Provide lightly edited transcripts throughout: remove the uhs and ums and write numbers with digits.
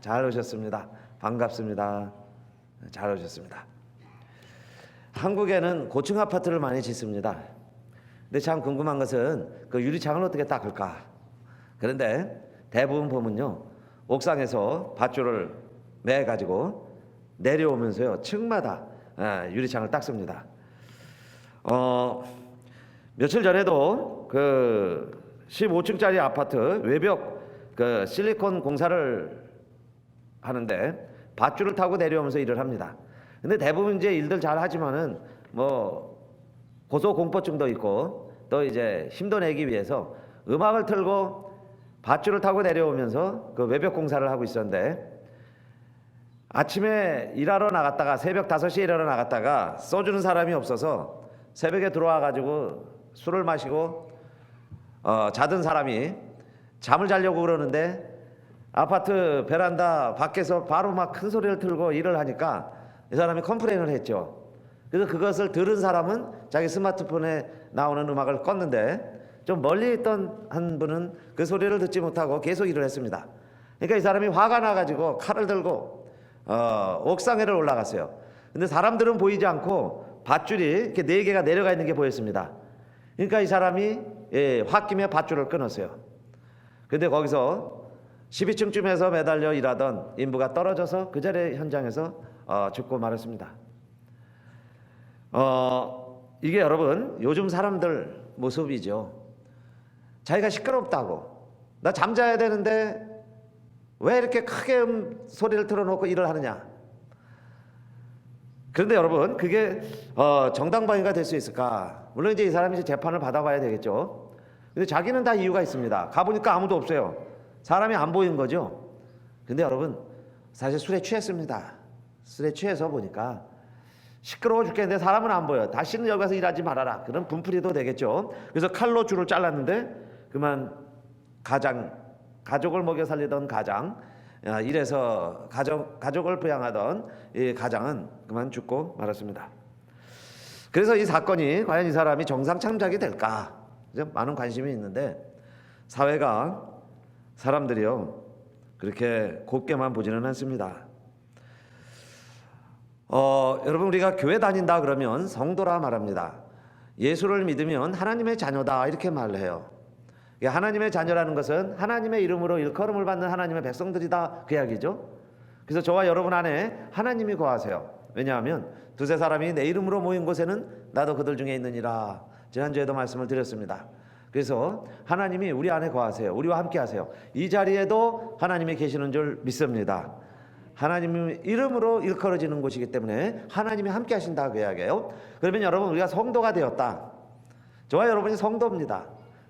잘 오셨습니다. 반갑습니다. 잘 오셨습니다. 한국에는 고층 아파트를 많이 짓습니다. 근데 참 궁금한 것은 그 유리창을 어떻게 닦을까? 그런데 대부분 보면요, 옥상에서 밧줄을 매 가지고 내려오면서요, 층마다 유리창을 닦습니다. 며칠 전에도 그 15층짜리 아파트 외벽 그 실리콘 공사를 하는데 밧줄을 타고 내려오면서 일을 합니다. 근데 대부분 이제 일들 잘 하지만은 뭐 고소공포증도 있고 또 이제 힘도 내기 위해서 음악을 틀고 밧줄을 타고 내려오면서 그 외벽 공사를 하고 있었는데, 아침에 일하러 나갔다가 새벽 5시에 일하러 나갔다가 써주는 사람이 없어서 새벽에 들어와 가지고 술을 마시고 자던 사람이 잠을 자려고 그러는데 아파트 베란다 밖에서 바로 막 큰 소리를 틀고 일을 하니까 이 사람이 컴플레인을 했죠. 그래서 그것을 들은 사람은 자기 스마트폰에 나오는 음악을 껐는데, 좀 멀리 있던 한 분은 그 소리를 듣지 못하고 계속 일을 했습니다. 그러니까 이 사람이 화가 나가지고 칼을 들고 옥상에를 올라갔어요. 근데 사람들은 보이지 않고 밧줄이 이렇게 4개가 내려가 있는 게 보였습니다. 그러니까 이 사람이 홧김에 밧줄을 끊었어요. 근데 거기서 12층쯤에서 매달려 일하던 인부가 떨어져서 그 자리 현장에서 죽고 말았습니다. 이게 여러분 요즘 사람들 모습이죠. 자기가 시끄럽다고, 나 잠자야 되는데 왜 이렇게 크게 소리를 틀어놓고 일을 하느냐. 그런데 여러분, 그게 정당방위가 될 수 있을까? 물론 이제 이 사람이 이제 재판을 받아봐야 되겠죠. 근데 자기는 다 이유가 있습니다. 가보니까 아무도 없어요. 사람이 안 보이는 거죠. 근데 여러분, 사실 술에 취했습니다. 술에 취해서 보니까 시끄러워 죽겠는데 사람은 안 보여. 다시는 여기 가서 일하지 말아라. 그런 분풀이도 되겠죠. 그래서 칼로 줄을 잘랐는데 그만 가족을 먹여 살리던 가장, 이래서 가족을 부양하던 이 가장은 그만 죽고 말았습니다. 그래서 이 사건이 과연 이 사람이 정상 참작이 될까? 많은 관심이 있는데 사회가, 사람들이요, 그렇게 곱게만 보지는 않습니다. 여러분, 우리가 교회 다닌다 그러면 성도라 말합니다. 예수를 믿으면 하나님의 자녀다 이렇게 말을 해요. 하나님의 자녀라는 것은 하나님의 이름으로 일컬음을 받는 하나님의 백성들이다, 그 이야기죠. 그래서 저와 여러분 안에 하나님이 거하세요. 왜냐하면 두세 사람이 내 이름으로 모인 곳에는 나도 그들 중에 있느니라, 지난주에도 말씀을 드렸습니다. 그래서 하나님이 우리 안에 거하세요. 우리와 함께 하세요. 이 자리에도 하나님이 계시는 줄 믿습니다. 하나님의 이름으로 일컬어지는 곳이기 때문에 하나님이 함께 하신다, 그 이야기예요. 그러면 여러분, 우리가 성도가 되었다. 저와 여러분이 성도입니다.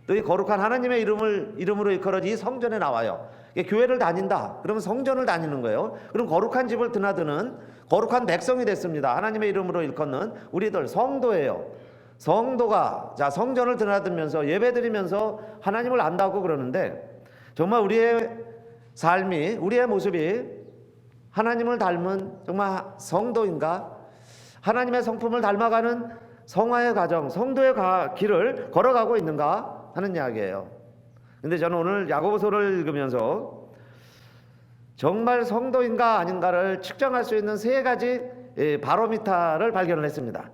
또 이 거룩한 하나님의 이름으로 일컬어진 이 성전에 나와요. 교회를 다닌다 그러면 성전을 다니는 거예요. 그럼 거룩한 집을 드나드는 거룩한 백성이 됐습니다. 하나님의 이름으로 일컫는 우리들 성도예요. 성도가 성전을 드나들면서 예배드리면서 하나님을 안다고 그러는데, 정말 우리의 삶이, 우리의 모습이 하나님을 닮은 정말 성도인가? 하나님의 성품을 닮아가는 성화의 과정, 성도의 길을 걸어가고 있는가 하는 이야기예요. 근데 저는 오늘 야고보서를 읽으면서 정말 성도인가 아닌가를 측정할 수 있는 3가지 바로미터를 발견을 했습니다.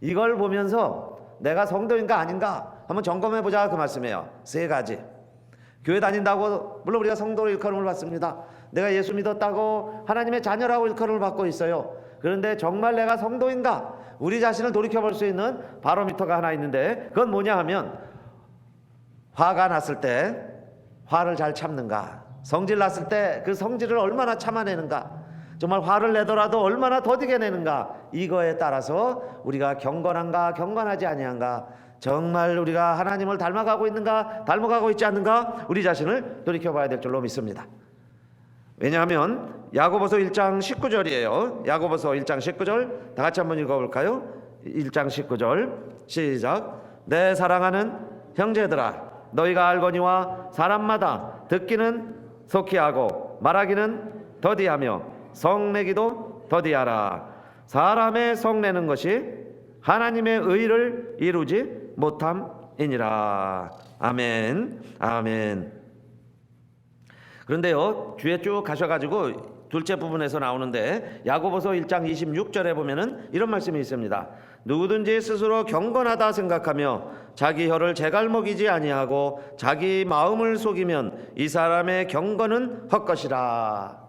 이걸 보면서 내가 성도인가 아닌가 한번 점검해 보자, 그 말씀이에요. 3가지. 교회 다닌다고 물론 우리가 성도로 일컬음을 받습니다. 내가 예수 믿었다고 하나님의 자녀라고 일컬음을 받고 있어요. 그런데 정말 내가 성도인가? 우리 자신을 돌이켜볼 수 있는 바로미터가 하나 있는데, 그건 뭐냐 하면, 화가 났을 때 화를 잘 참는가, 성질 났을 때 그 성질을 얼마나 참아내는가, 정말 화를 내더라도 얼마나 더디게 내는가, 이거에 따라서 우리가 경건한가 경건하지 아니한가, 정말 우리가 하나님을 닮아가고 있는가 닮아가고 있지 않는가, 우리 자신을 돌이켜봐야 될 줄로 믿습니다. 왜냐하면 야고보서 1장 19절이에요. 야고보서 1장 19절 다 같이 한번 읽어볼까요? 1장 19절 시작. 내 사랑하는 형제들아, 너희가 알거니와 사람마다 듣기는 속히 하고 말하기는 더디하며 성내기도 더디하라. 사람의 성내는 것이 하나님의 의를 이루지 못함이니라. 아멘, 아멘. 그런데요, 뒤에 쭉 가셔가지고 둘째 부분에서 나오는데 야고보서 1장 26절에 보면은 이런 말씀이 있습니다. 누구든지 스스로 경건하다 생각하며 자기 혀를 제갈먹이지 아니하고 자기 마음을 속이면 이 사람의 경건은 헛것이라.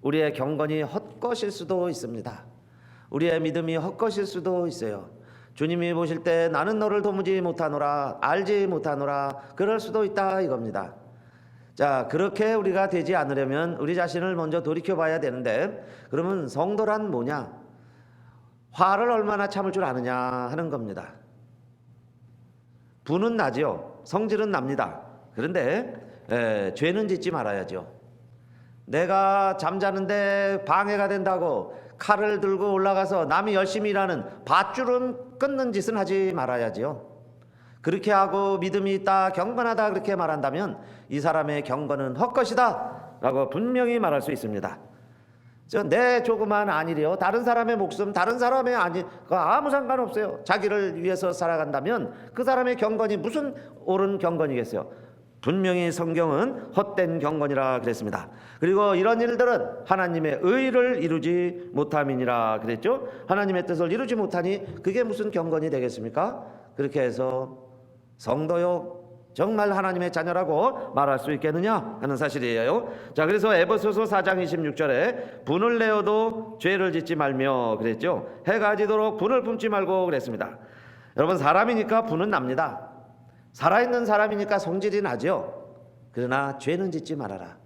우리의 경건이 헛것일 수도 있습니다. 우리의 믿음이 헛것일 수도 있어요. 주님이 보실 때 나는 너를 도무지 못하노라, 알지 못하노라, 그럴 수도 있다 이겁니다. 자, 그렇게 우리가 되지 않으려면 우리 자신을 먼저 돌이켜봐야 되는데, 그러면 성도란 뭐냐? 화를 얼마나 참을 줄 아느냐 하는 겁니다. 분은 나지요, 성질은 납니다. 그런데 죄는 짓지 말아야죠. 내가 잠자는데 방해가 된다고 칼을 들고 올라가서 남이 열심히 일하는 밧줄은 끊는 짓은 하지 말아야지요. 그렇게 하고 믿음이 있다, 경건하다 그렇게 말한다면 이 사람의 경건은 헛것이다 라고 분명히 말할 수 있습니다. 내 조그만 안일이요, 다른 사람의 목숨, 다른 사람의 안일, 아무 상관없어요. 자기를 위해서 살아간다면 그 사람의 경건이 무슨 옳은 경건이겠어요. 분명히 성경은 헛된 경건이라 그랬습니다. 그리고 이런 일들은 하나님의 의를 이루지 못함이니라 그랬죠. 하나님의 뜻을 이루지 못하니 그게 무슨 경건이 되겠습니까? 그렇게 해서 성도요, 정말 하나님의 자녀라고 말할 수 있겠느냐 하는 사실이에요. 자, 그래서 에베소서 4장 26절에 분을 내어도 죄를 짓지 말며 그랬죠. 해가 지도록 분을 품지 말고 그랬습니다. 여러분, 사람이니까 분은 납니다. 살아있는 사람이니까 성질이 나죠. 그러나 죄는 짓지 말아라.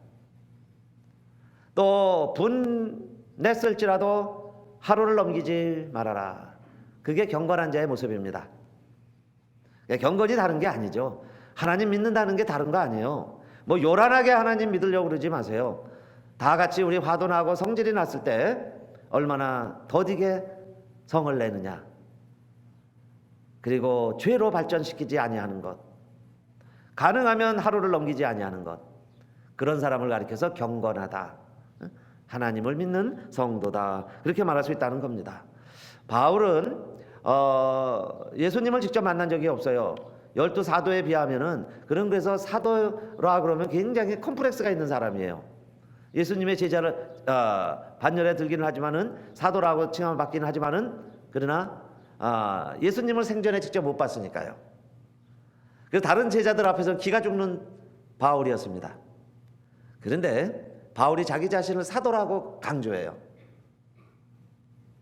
또 분 냈을지라도 하루를 넘기지 말아라. 그게 경건한 자의 모습입니다. 경건이 다른 게 아니죠. 하나님 믿는다는 게 다른 거 아니에요. 뭐 요란하게 하나님 믿으려고 그러지 마세요. 다 같이 우리 화도 나고 성질이 났을 때 얼마나 더디게 성을 내느냐. 그리고 죄로 발전시키지 아니하는 것, 가능하면 하루를 넘기지 아니하는 것, 그런 사람을 가리켜서 경건하다, 하나님을 믿는 성도다, 그렇게 말할 수 있다는 겁니다. 바울은 예수님을 직접 만난 적이 없어요. 12사도에 비하면은, 그래서 사도라 그러면 굉장히 컴플렉스가 있는 사람이에요. 예수님의 제자를 반열에 들기는 하지만은, 사도라고 칭함을 받기는 하지만은, 그러나 예수님을 생전에 직접 못 봤으니까요. 그래서 다른 제자들 앞에서 기가 죽는 바울이었습니다. 그런데 바울이 자기 자신을 사도라고 강조해요.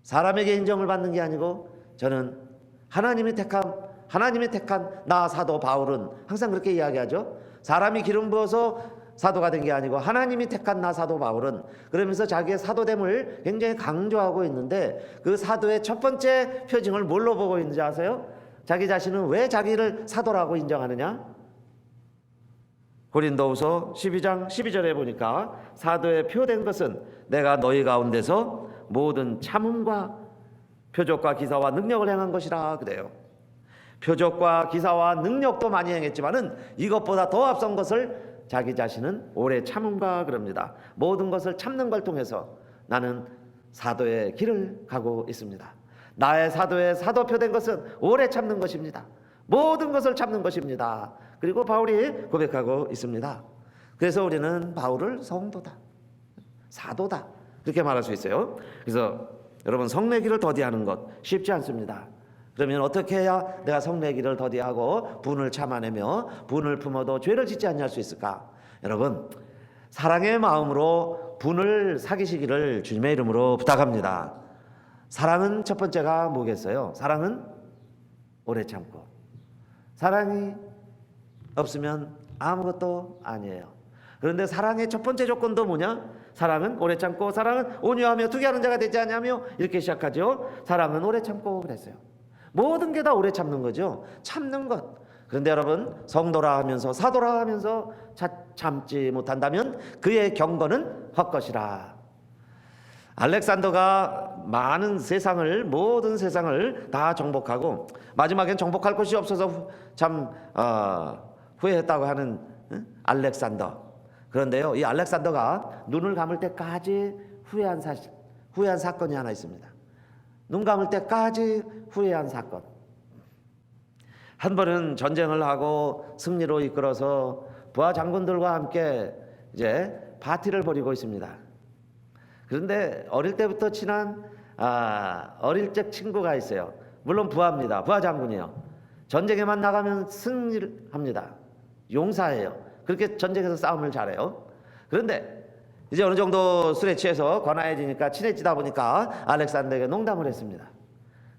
사람에게 인정을 받는 게 아니고 저는 하나님이 택한 나 사도 바울은, 항상 그렇게 이야기하죠. 사람이 기름 부어서 사도가 된 게 아니고 하나님이 택한 나 사도 바울은, 그러면서 자기의 사도됨을 굉장히 강조하고 있는데, 그 사도의 첫 번째 표징을 뭘로 보고 있는지 아세요? 자기 자신은 왜 자기를 사도라고 인정하느냐? 고린도후서 12장 12절에 보니까 사도의 표된 것은 내가 너희 가운데서 모든 참음과 표적과 기사와 능력을 행한 것이라 그래요. 표적과 기사와 능력도 많이 행했지만은 이것보다 더 앞선 것을 자기 자신은 오래 참음과 그럽니다. 모든 것을 참는 걸 통해서 나는 사도의 길을 가고 있습니다. 나의 사도의 사도표된 것은 오래 참는 것입니다. 모든 것을 참는 것입니다. 그리고 바울이 고백하고 있습니다. 그래서 우리는 바울을 성도다, 사도다, 그렇게 말할 수 있어요. 그래서 여러분, 성내기를 더디하는 것 쉽지 않습니다. 그러면 어떻게 해야 내가 성내기를 더디하고 분을 참아내며 분을 품어도 죄를 짓지 않을 수 있을까? 여러분, 사랑의 마음으로 분을 사귀시기를 주님의 이름으로 부탁합니다. 사랑은 첫 번째가 뭐겠어요? 사랑은 오래 참고. 사랑이 없으면 아무것도 아니에요. 그런데 사랑의 첫 번째 조건도 뭐냐? 사랑은 오래 참고, 사랑은 온유하며 투기하는 자가 되지 않냐며, 이렇게 시작하죠. 사랑은 오래 참고 그랬어요. 모든 게 다 오래 참는 거죠. 참는 것. 그런데 여러분, 성도라 하면서 사도라 하면서 참지 못한다면 그의 경건은 헛것이라. 알렉산더가 모든 세상을 다 정복하고 마지막엔 정복할 곳이 없어서 참 후회했다고 하는 알렉산더. 그런데요, 이 알렉산더가 눈을 감을 때까지 후회한 사건이 하나 있습니다. 눈 감을 때까지 후회한 사건. 한 번은 전쟁을 하고 승리로 이끌어서 부하 장군들과 함께 이제 파티를 벌이고 있습니다. 그런데 어릴 때부터 친한 어릴 적 친구가 있어요. 물론 부하입니다. 부하 장군이요. 전쟁에만 나가면 승리를 합니다. 용사예요. 그렇게 전쟁에서 싸움을 잘해요. 그런데 이제 어느 정도 술에 취해서 관아해지니까 친해지다 보니까 알렉산더에게 농담을 했습니다.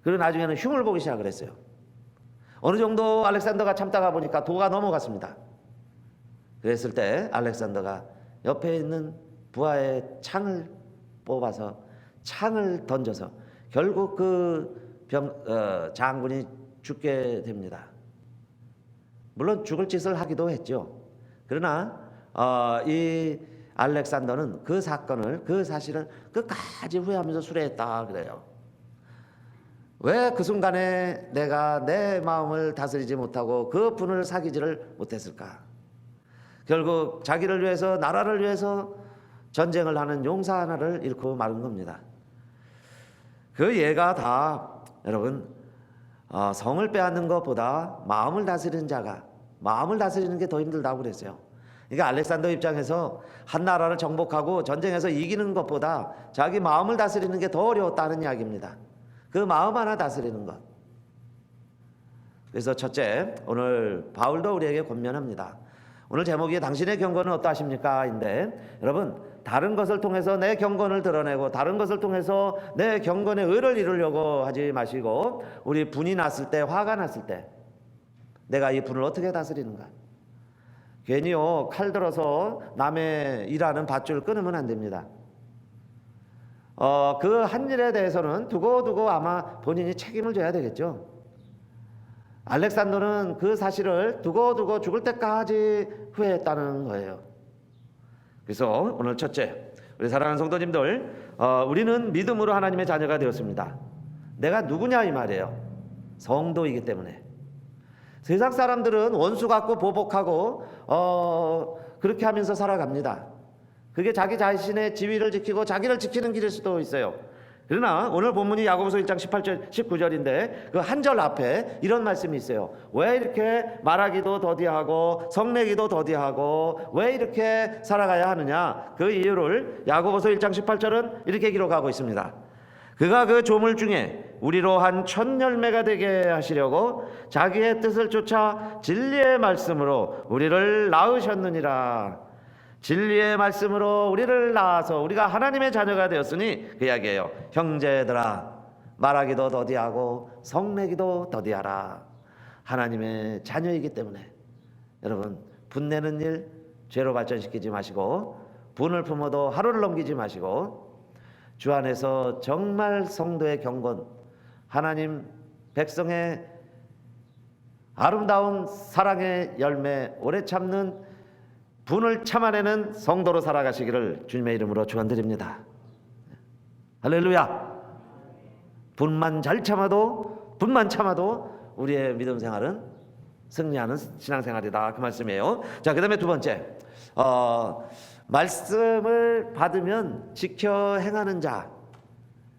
그리고 나중에는 흉을 보기 시작을 했어요. 어느 정도 알렉산더가 참다가 보니까 도가 넘어갔습니다. 그랬을 때 알렉산더가 옆에 있는 부하의 창을 뽑아서 창을 던져서 결국 그 장군이 죽게 됩니다. 물론 죽을 짓을 하기도 했죠. 그러나 이 알렉산더는 그 사건을, 그 사실을 끝까지 후회하면서 수레했다 그래요. 왜 그 순간에 내가 내 마음을 다스리지 못하고 그 분을 사귀지를 못했을까? 결국 자기를 위해서, 나라를 위해서 전쟁을 하는 용사 하나를 잃고 마른 겁니다. 그 예가 다 여러분 성을 빼앗는 것보다 마음을 다스리는 자가, 마음을 다스리는 게 더 힘들다고 그랬어요. 그러니까 알렉산더 입장에서 한 나라를 정복하고 전쟁에서 이기는 것보다 자기 마음을 다스리는 게 더 어려웠다는 이야기입니다. 그 마음 하나 다스리는 것. 그래서 첫째, 오늘 바울도 우리에게 권면합니다. 오늘 제목이 당신의 경건은 어떠하십니까? 인데 여러분, 다른 것을 통해서 내 경건을 드러내고 다른 것을 통해서 내 경건의 의를 이루려고 하지 마시고, 우리 분이 났을 때, 화가 났을 때 내가 이 분을 어떻게 다스리는가? 괜히요 칼 들어서 남의 일하는 밧줄 끊으면 안 됩니다. 그 한 일에 대해서는 두고두고 아마 본인이 책임을 져야 되겠죠. 알렉산더는 그 사실을 두고두고 죽을 때까지 후회했다는 거예요. 그래서 오늘 첫째, 우리 사랑하는 성도님들, 우리는 믿음으로 하나님의 자녀가 되었습니다. 내가 누구냐 이 말이에요. 성도이기 때문에. 세상 사람들은 원수 같고 보복하고 그렇게 하면서 살아갑니다. 그게 자기 자신의 지위를 지키고 자기를 지키는 길일 수도 있어요. 그러나 오늘 본문이 야고보서 1장 18절 19절인데 그 한 절 앞에 이런 말씀이 있어요. 왜 이렇게 말하기도 더디하고 성내기도 더디하고 왜 이렇게 살아가야 하느냐? 그 이유를 야고보서 1장 18절은 이렇게 기록하고 있습니다. 그가 그 조물 중에 우리로 한 첫 열매가 되게 하시려고 자기의 뜻을 쫓아 진리의 말씀으로 우리를 낳으셨느니라. 진리의 말씀으로 우리를 낳아서 우리가 하나님의 자녀가 되었으니 그 이야기예요. 형제들아, 말하기도 더디하고 성내기도 더디하라. 하나님의 자녀이기 때문에 여러분, 분내는 일 죄로 발전시키지 마시고, 분을 품어도 하루를 넘기지 마시고, 주 안에서 정말 성도의 경건, 하나님 백성의 아름다운 사랑의 열매, 오래 참는 분을 참아내는 성도로 살아가시기를 주님의 이름으로 축원드립니다. 할렐루야. 분만 참아도 우리의 믿음 생활은 승리하는 신앙생활이다, 그 말씀이에요. 자, 그 다음에 두 번째, 말씀을 받으면 지켜 행하는 자,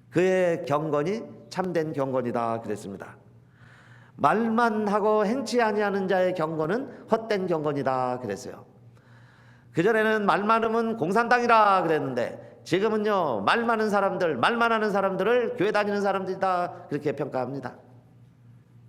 그의 경건이 참된 경건이다 그랬습니다. 말만 하고 행치 아니하는 자의 경건은 헛된 경건이다 그랬어요. 그전에는 말 많으면 공산당이라 그랬는데 지금은요, 말 많은 사람들, 말만 하는 사람들을 교회 다니는 사람들이다 그렇게 평가합니다.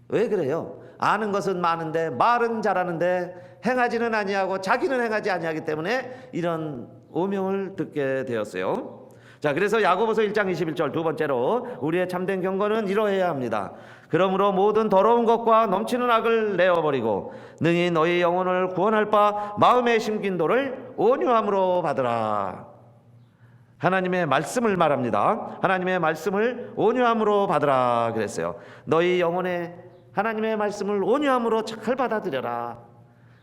왜 그래요? 아는 것은 많은데 말은 잘하는데 행하지는 아니하고 자기는 행하지 아니하기 때문에 이런 오명을 듣게 되었어요. 자, 그래서 야고보서 1장 21절 두 번째로 우리의 참된 경건은 이러해야 합니다. 그러므로 모든 더러운 것과 넘치는 악을 내어버리고 능히 너희 영혼을 구원할 바 마음에 심긴 도를 온유함으로 받으라. 하나님의 말씀을 말합니다. 하나님의 말씀을 온유함으로 받으라 그랬어요. 너희 영혼에 하나님의 말씀을 온유함으로 잘 받아들여라.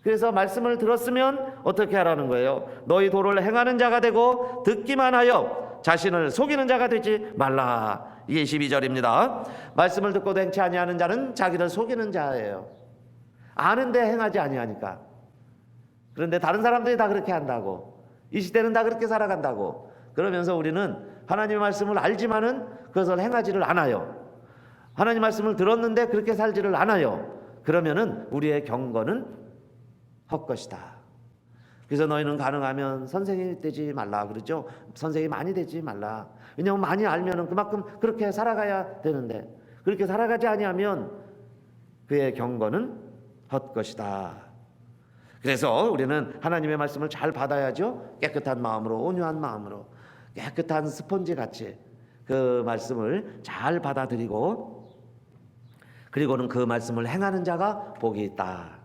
그래서 말씀을 들었으면 어떻게 하라는 거예요? 너희 도를 행하는 자가 되고 듣기만 하여 자신을 속이는 자가 되지 말라. 이게 12절입니다. 말씀을 듣고도 행치 아니하는 자는 자기를 속이는 자예요. 아는데 행하지 아니하니까. 그런데 다른 사람들이 다 그렇게 한다고, 이 시대는 다 그렇게 살아간다고 그러면서 우리는 하나님의 말씀을 알지만은 그것을 행하지를 않아요. 하나님 말씀을 들었는데 그렇게 살지를 않아요. 그러면은 우리의 경건은 헛것이다. 그래서 너희는 가능하면 선생이 되지 말라 그러죠. 선생이 많이 되지 말라. 왜냐하면 많이 알면은 그만큼 그렇게 살아가야 되는데, 그렇게 살아가지 아니하면 그의 경건은 헛것이다. 그래서 우리는 하나님의 말씀을 잘 받아야죠. 깨끗한 마음으로, 온유한 마음으로, 깨끗한 스펀지 같이 그 말씀을 잘 받아들이고, 그리고는 그 말씀을 행하는 자가 복이 있다.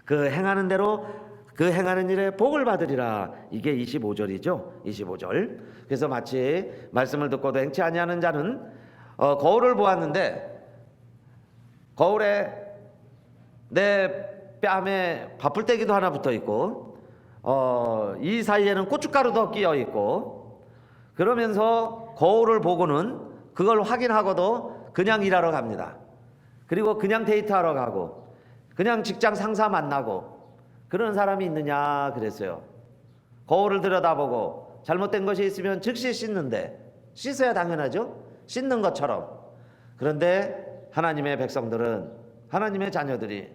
그 행하는 대로, 그 행하는 일에 복을 받으리라. 이게 25절이죠. 25절. 그래서 마치 말씀을 듣고도 행치 아니하는 자는 거울을 보았는데, 거울에 내 뺨에 밥풀떼기도 하나 붙어 있고, 이 사이에는 고춧가루도 끼어 있고, 그러면서 거울을 보고는 그걸 확인하고도 그냥 일하러 갑니다. 그리고 그냥 데이트하러 가고, 그냥 직장 상사 만나고, 그런 사람이 있느냐 그랬어요. 거울을 들여다보고 잘못된 것이 있으면 즉시 씻는데, 씻어야 당연하죠. 씻는 것처럼. 그런데 하나님의 백성들은, 하나님의 자녀들이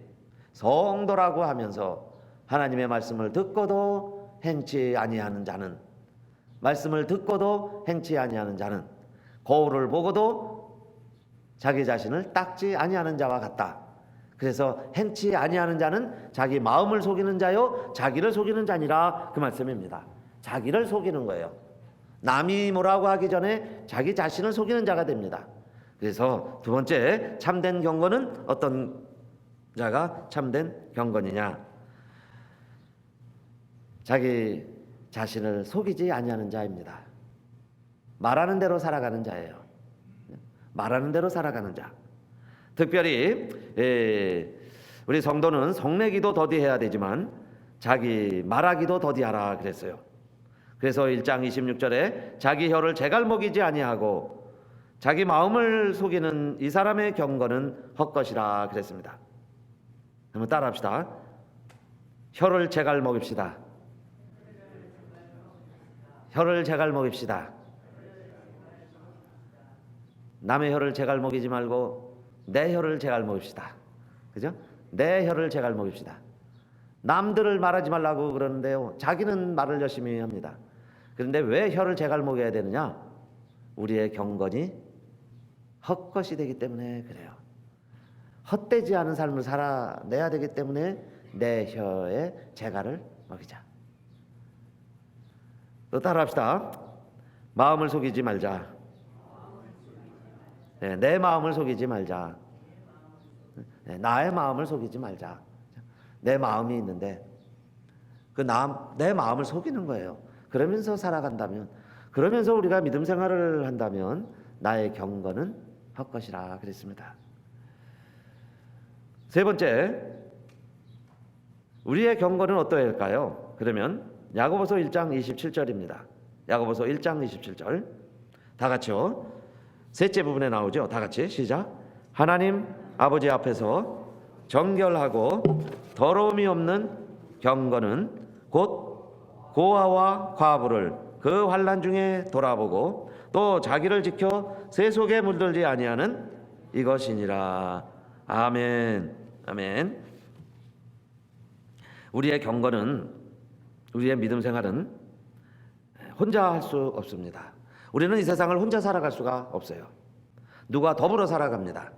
성도라고 하면서 하나님의 말씀을 듣고도 행치 아니하는 자는, 말씀을 듣고도 행치 아니하는 자는 거울을 보고도 자기 자신을 닦지 아니하는 자와 같다. 그래서 행치 아니하는 자는 자기 마음을 속이는 자요 자기를 속이는 자니라, 그 말씀입니다. 자기를 속이는 거예요. 남이 뭐라고 하기 전에 자기 자신을 속이는 자가 됩니다. 그래서 두 번째 참된 경건은 어떤 자가 참된 경건이냐? 자기 자신을 속이지 아니하는 자입니다. 말하는 대로 살아가는 자예요. 말하는 대로 살아가는 자. 특별히 우리 성도는 성내기도 더디해야 되지만 자기 말하기도 더디하라 그랬어요. 그래서 1장 26절에 자기 혀를 제갈먹이지 아니하고 자기 마음을 속이는 이 사람의 경건은 헛것이라 그랬습니다. 한번 따라합시다. 혀를 제갈먹입시다. 혀를 제갈먹입시다. 남의 혀를 제갈먹이지 말고 내 혀를 제갈먹입시다. 그죠? 내 혀를 제갈먹입시다. 남들을 말하지 말라고 그러는데요, 자기는 말을 열심히 합니다. 그런데 왜 혀를 제갈먹여야 되느냐? 우리의 경건이 헛것이 되기 때문에 그래요. 헛되지 않은 삶을 살아내야 되기 때문에 내 혀에 제갈을 먹이자. 또 따라합시다. 마음을 속이지 말자. 네, 내 마음을 속이지 말자. 네, 나의 마음을 속이지 말자. 내 마음이 있는데 내 마음을 속이는 거예요. 그러면서 살아간다면, 그러면서 우리가 믿음 생활을 한다면 나의 경건은 헛것이라 그랬습니다. 세 번째, 우리의 경건은 어떠해야 할까요? 그러면 야고보서 1장 27절입니다. 야고보서 1장 27절 다 같이요. 셋째 부분에 나오죠. 다 같이 시작. 하나님 아버지 앞에서 정결하고 더러움이 없는 경건은 곧 고아와 과부를 그 환난 중에 돌아보고 또 자기를 지켜 새 속에 물들지 아니하는 이것이니라. 아멘. 아멘. 우리의 경건은, 우리의 믿음 생활은 혼자 할 수 없습니다. 우리는 이 세상을 혼자 살아갈 수가 없어요. 누가 더불어 살아갑니다.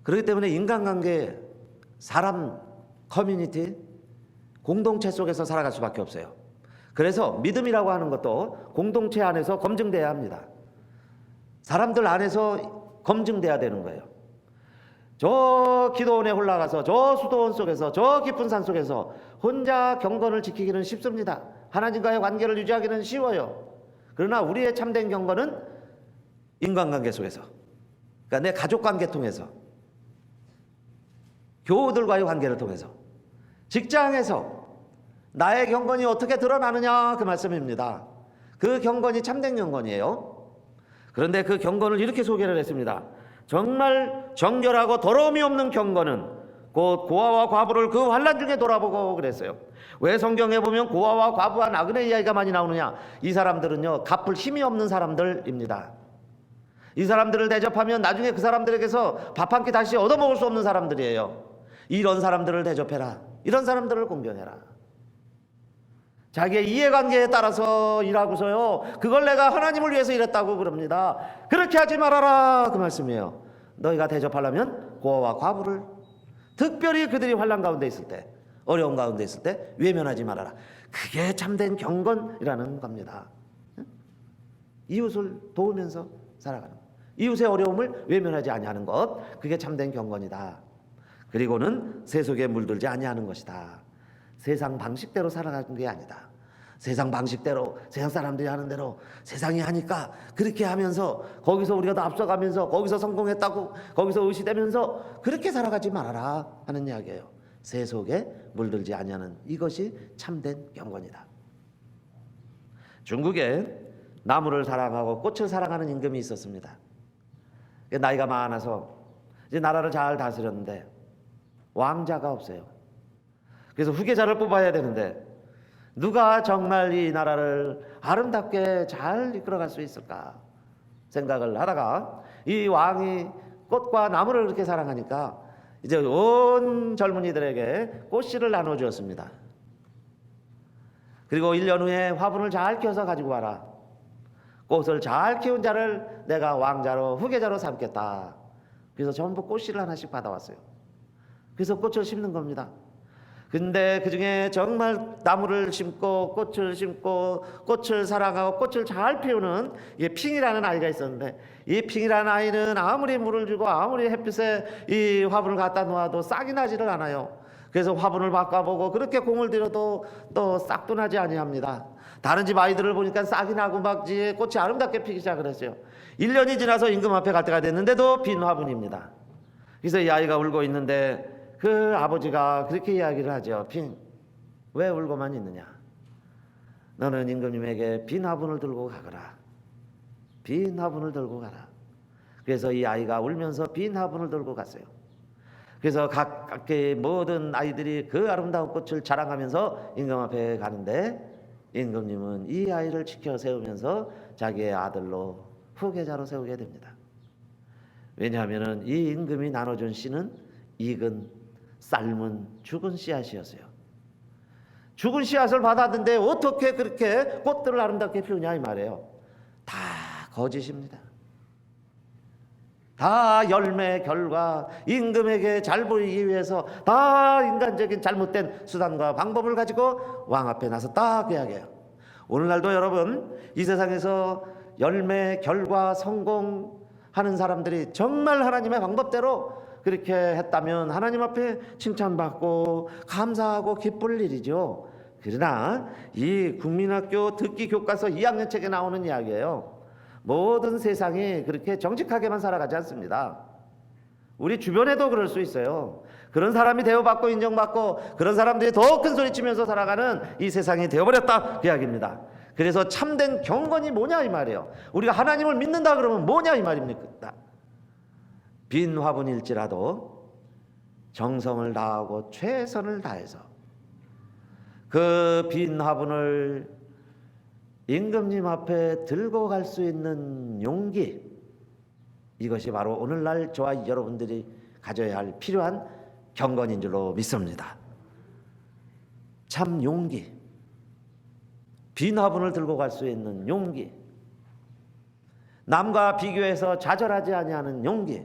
그렇기 때문에 인간관계, 사람, 커뮤니티, 공동체 속에서 살아갈 수밖에 없어요. 그래서 믿음이라고 하는 것도 공동체 안에서 검증돼야 합니다. 사람들 안에서 검증돼야 되는 거예요. 저 기도원에 올라가서 저 수도원 속에서 저 깊은 산 속에서 혼자 경건을 지키기는 쉽습니다. 하나님과의 관계를 유지하기는 쉬워요. 그러나 우리의 참된 경건은 인간관계 속에서, 그러니까 내 가족관계 통해서, 교우들과의 관계를 통해서, 직장에서 나의 경건이 어떻게 드러나느냐, 그 말씀입니다. 그 경건이 참된 경건이에요. 그런데 그 경건을 이렇게 소개를 했습니다. 정말 정결하고 더러움이 없는 경건은 곧 고아와 과부를 그 환난 중에 돌아보고 그랬어요. 왜 성경에 보면 고아와 과부와 나그네 이야기가 많이 나오느냐? 이 사람들은요, 갚을 힘이 없는 사람들입니다. 이 사람들을 대접하면 나중에 그 사람들에게서 밥 한 끼 다시 얻어먹을 수 없는 사람들이에요. 이런 사람들을 대접해라. 이런 사람들을 공경해라. 자기의 이해관계에 따라서 일하고서요, 그걸 내가 하나님을 위해서 일했다고 그럽니다. 그렇게 하지 말아라 그 말씀이에요. 너희가 대접하려면 고아와 과부를, 특별히 그들이 환난 가운데 있을 때, 어려운 가운데 있을 때 외면하지 말아라. 그게 참된 경건이라는 겁니다. 이웃을 도우면서 살아가는 것, 이웃의 어려움을 외면하지 아니하는 것, 그게 참된 경건이다. 그리고는 세속에 물들지 아니하는 것이다. 세상 방식대로 살아가는 게 아니다. 세상 방식대로, 세상 사람들이 하는 대로 세상이 하니까 그렇게 하면서 거기서 우리가 더 앞서가면서 거기서 성공했다고 거기서 의시되면서 그렇게 살아가지 말아라 하는 이야기예요. 세속에 물들지 아니하는 이것이 참된 경건이다. 중국에 나무를 사랑하고 꽃을 사랑하는 임금이 있었습니다. 나이가 많아서 이제 나라를 잘 다스렸는데 왕자가 없어요. 그래서 후계자를 뽑아야 되는데 누가 정말 이 나라를 아름답게 잘 이끌어갈 수 있을까 생각을 하다가 이 왕이 꽃과 나무를 그렇게 사랑하니까 이제 온 젊은이들에게 꽃씨를 나눠주었습니다. 그리고 1년 후에 화분을 잘 키워서 가지고 와라. 꽃을 잘 키운 자를 내가 왕자로 후계자로 삼겠다. 그래서 전부 꽃씨를 하나씩 받아왔어요. 그래서 꽃을 심는 겁니다. 근데 그 중에 정말 나무를 심고 꽃을 심고 꽃을 사랑하고 꽃을 잘 피우는 이 핑이라는 아이가 있었는데, 이 핑이라는 아이는 아무리 물을 주고 아무리 햇빛에 이 화분을 갖다 놓아도 싹이 나지를 않아요. 그래서 화분을 바꿔보고 그렇게 공을 들여도 또 싹도 나지 아니합니다. 다른 집 아이들을 보니까 싹이 나고 막 꽃이 아름답게 피기 시작을 했어요. 1년이 지나서 임금 앞에 갈 때가 됐는데도 빈 화분입니다. 그래서 이 아이가 울고 있는데 그 아버지가 그렇게 이야기를 하죠. 빈, 왜 울고만 있느냐? 너는 임금님에게 빈 화분을 들고 가거라. 빈 화분을 들고 가라. 그래서 이 아이가 울면서 빈 화분을 들고 갔어요. 그래서 각각의 모든 아이들이 그 아름다운 꽃을 자랑하면서 임금 앞에 가는데, 임금님은 이 아이를 지켜 세우면서 자기의 아들로 후계자로 세우게 됩니다. 왜냐하면 이 임금이 나눠준 씨는 익은 삶은 죽은 씨앗이었어요. 죽은 씨앗을 받았는데 어떻게 그렇게 꽃들을 아름답게 피우냐 이 말이에요. 다 거짓입니다. 다 열매 결과, 임금에게 잘 보이기 위해서 다 인간적인 잘못된 수단과 방법을 가지고 왕 앞에 나섰다 그 이야기예요. 오늘날도 여러분, 이 세상에서 열매 결과 성공하는 사람들이 정말 하나님의 방법대로 그렇게 했다면 하나님 앞에 칭찬받고 감사하고 기쁠 일이죠. 그러나 이 국민학교 듣기 교과서 2학년 책에 나오는 이야기예요. 모든 세상이 그렇게 정직하게만 살아가지 않습니다. 우리 주변에도 그럴 수 있어요. 그런 사람이 대우받고 인정받고 그런 사람들이 더 큰 소리치면서 살아가는 이 세상이 되어버렸다 그 이야기입니다. 그래서 참된 경건이 뭐냐 이 말이에요. 우리가 하나님을 믿는다 그러면 뭐냐 이 말입니다. 빈 화분일지라도 정성을 다하고 최선을 다해서 그 빈 화분을 임금님 앞에 들고 갈 수 있는 용기, 이것이 바로 오늘날 저와 여러분들이 가져야 할 필요한 경건인 줄로 믿습니다. 참 용기, 빈 화분을 들고 갈 수 있는 용기, 남과 비교해서 좌절하지 아니하는 용기,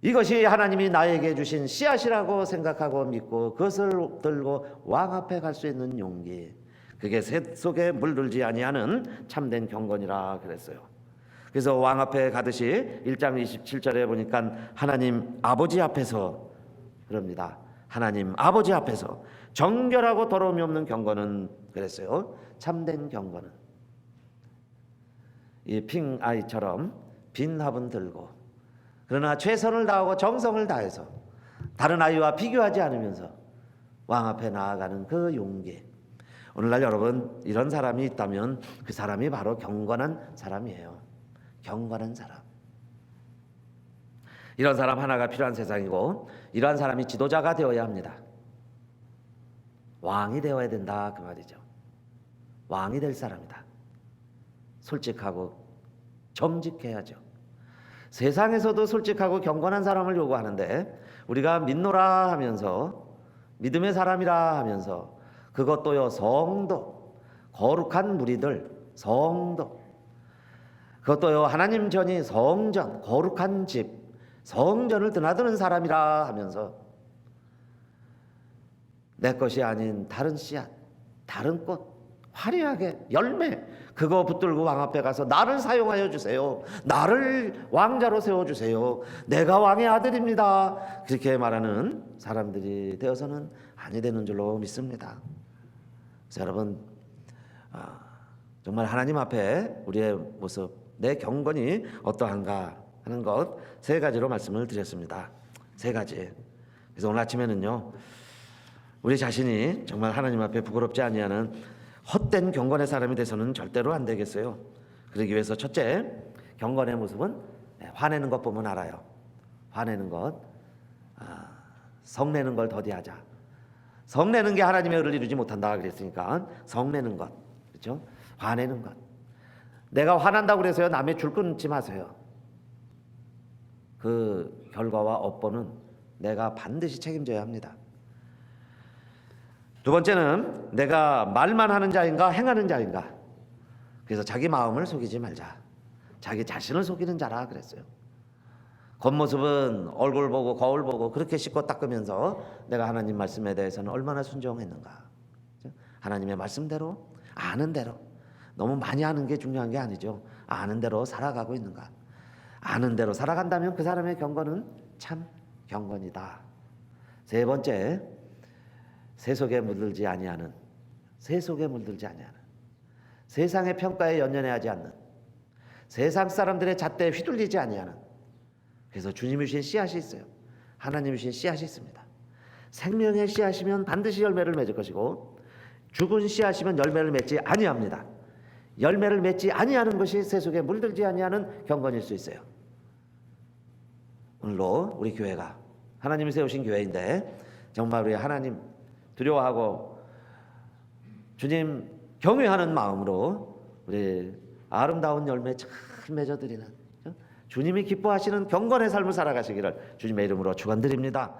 이것이 하나님이 나에게 주신 씨앗이라고 생각하고 믿고 그것을 들고 왕 앞에 갈 수 있는 용기, 그게 새 속에 물들지 아니하는 참된 경건이라 그랬어요. 그래서 왕 앞에 가듯이 1장 27절에 보니까 하나님 아버지 앞에서 그럽니다. 하나님 아버지 앞에서 정결하고 더러움이 없는 경건은 그랬어요. 참된 경건은 이 핑 아이처럼 빈 화분 들고, 그러나 최선을 다하고 정성을 다해서 다른 아이와 비교하지 않으면서 왕 앞에 나아가는 그 용기. 오늘날 여러분, 이런 사람이 있다면 그 사람이 바로 경건한 사람이에요. 경건한 사람. 이런 사람 하나가 필요한 세상이고, 이러한 사람이 지도자가 되어야 합니다. 왕이 되어야 된다 그 말이죠. 왕이 될 사람이다. 솔직하고 정직해야죠. 세상에서도 솔직하고 경건한 사람을 요구하는데 우리가 믿노라 하면서 믿음의 사람이라 하면서 그것도요 성도, 거룩한 무리들, 성도, 그것도요 하나님 전이 성전, 거룩한 집, 성전을 드나드는 사람이라 하면서 내 것이 아닌 다른 씨앗, 다른 꽃, 화려하게 열매, 그거 붙들고 왕 앞에 가서 나를 사용하여 주세요, 나를 왕자로 세워주세요, 내가 왕의 아들입니다, 그렇게 말하는 사람들이 되어서는 아니 되는 줄로 믿습니다. 그래서 여러분, 정말 하나님 앞에 우리의 모습, 내 경건이 어떠한가 하는 것 세 가지로 말씀을 드렸습니다. 세 가지. 그래서 오늘 아침에는요, 우리 자신이 정말 하나님 앞에 부끄럽지 아니하는 헛된 경건의 사람이 돼서는 절대로 안 되겠어요. 그러기 위해서 첫째, 경건의 모습은 화내는 것 보면 알아요. 화내는 것, 성내는 걸 더디하자. 성내는 게 하나님의 의를 이루지 못한다 그랬으니까 성내는 것, 그렇죠? 화내는 것. 내가 화난다고 그래서요 남의 줄 끊지 마세요. 그 결과와 업보는 내가 반드시 책임져야 합니다. 두 번째는 내가 말만 하는 자인가 행하는 자인가. 그래서 자기 마음을 속이지 말자. 자기 자신을 속이는 자라 그랬어요. 겉모습은 얼굴 보고 거울 보고 그렇게 씻고 닦으면서 내가 하나님 말씀에 대해서는 얼마나 순종했는가. 하나님의 말씀대로, 아는 대로, 너무 많이 아는 게 중요한 게 아니죠. 아는 대로 살아가고 있는가. 아는 대로 살아간다면 그 사람의 경건은 참 경건이다. 세 번째, 세속에 물들지 아니하는, 세속에 물들지 아니하는, 세상의 평가에 연연해하지 않는, 세상 사람들의 잣대에 휘둘리지 아니하는. 그래서 주님이 주신 씨앗이 있어요. 하나님이 주신 씨앗이 있습니다. 생명의 씨앗이면 반드시 열매를 맺을 것이고 죽은 씨앗이면 열매를 맺지 아니합니다. 열매를 맺지 아니하는 것이 세속에 물들지 아니하는 경건일 수 있어요. 오늘로 우리 교회가 하나님이 세우신 교회인데 정말 우리 하나님 두려워하고 주님 경외하는 마음으로 우리 아름다운 열매 잘 맺어드리는 주님이 기뻐하시는 경건의 삶을 살아가시기를 주님의 이름으로 축원드립니다.